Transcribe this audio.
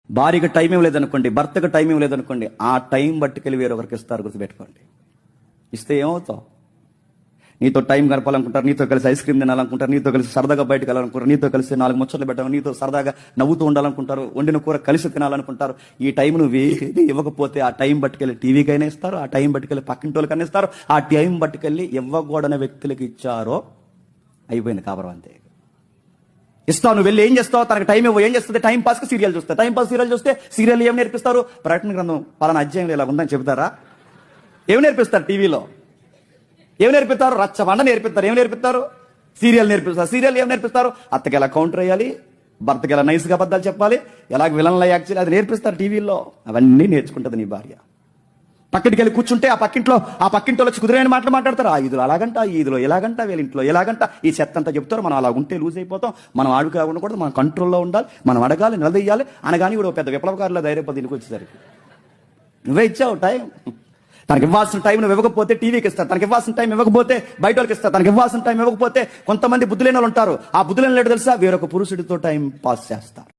భార్యకి టైం ఏం లేదనుకోండి, భర్తకు టైం ఏం లేదనుకోండి, ఆ టైం బట్టుకెళ్ళి వేరొకరికి ఇస్తారు. గుర్తుపెట్టుకోండి. ఇస్తే ఏమవుతావు? నీతో టైం గడపాలనుకుంటారు, నీతో కలిసి ఐస్ క్రీమ్ తినాలనుకుంటారు, నీతో కలిసి సరదాగా బయటకు వెళ్ళాలనుకుంటారు, నీతో కలిసి 4 ముచ్చట్లు పెట్టాలి, నీతో సరదాగా నవ్వుతూ ఉండాలనుకుంటారు, వండిన కూర కలిసి తినాలనుకుంటారు. ఈ టైం నువ్వు ఏది ఇవ్వకపోతే ఆ టైం బట్టుకెళ్ళి టీవీకైనా ఇస్తారు, ఆ టైం బట్టుకెళ్ళి పక్కింటోళ్ళకైనా ఇస్తారు. ఆ టైం బట్టుకెళ్ళి ఇవ్వకూడని వ్యక్తులకి ఇచ్చారో అయిపోయింది కాపురం. అంతే. ఇస్తావు, నువ్వు వెళ్ళి ఏం చేస్తావు? తనకు టైం ఇవ్వ. ఏం చేస్తుంది? టైం పాస్కి సీరియల్ చూస్తే. టైం పాస్ సీరియల్ చూస్తే సీరియల్ ఏం నేర్పిస్తారు? ప్రకటన గ్రంథం పలానా అధ్యాయంలో ఇలా ఉందని చెబుతారా? ఏమి నేర్పిస్తారు? టీవీలో ఏమి నేర్పిస్తారు? రచ్చబండ నేర్పిస్తారు. ఏమి నేర్పిస్తారు? సీరియల్ నేర్పిస్తారు. సీరియల్ ఏం నేర్పిస్తారు? అత్తకి ఎలా కౌంటర్ అయ్యాలి, భర్తకి ఎలా నైస్గా అబద్ధాలు చెప్పాలి, ఎలా విలన్ల యాక్ట్ చేయాలి, అది నేర్పిస్తారు టీవీలో. అవన్నీ నేర్చుకుంటుంది నీ భార్య. పక్కింటికి వెళ్ళి కూర్చుంటే ఆ పక్కింట్లో వచ్చి కుదిరైన మాటలు మాట్లాడతారు. ఆ ఇదిలో అలాగంట, ఈ ఇదిలో ఎలాగంట, వీళ్ళ ఇంట్లో ఎలాగంట, ఈ చెత్త అంతా చెప్తారు. మనం అలా ఉంటే లూజ్ అయిపోతాం. మనం ఆడుగా ఉండకూడదు, మనం కంట్రోల్లో ఉండాలి, మనం అడగాలి, నిలదీయాలి అనగాని ఇప్పుడు పెద్ద విప్లవకారుల ధైర్యపతి ఇంటికి వచ్చేసరికి నువ్వే ఇచ్చావు టైం. తనకి ఇవ్వాల్సిన టైం నువ్వు ఇవ్వకపోతే టీవీకి ఇస్తారు, తనకి ఇవ్వాల్సిన టైం ఇవ్వకపోతే బయట వాళ్ళకి ఇస్తారు, తనకి ఇవ్వాల్సిన టైం ఇవ్వకపోతే కొంతమంది బుద్ధులేని వాళ్ళు ఉంటారు. ఆ బుద్ధులేని లేడు తెలుసా? వేరొక పురుషుడితో టైం పాస్ చేస్తారు.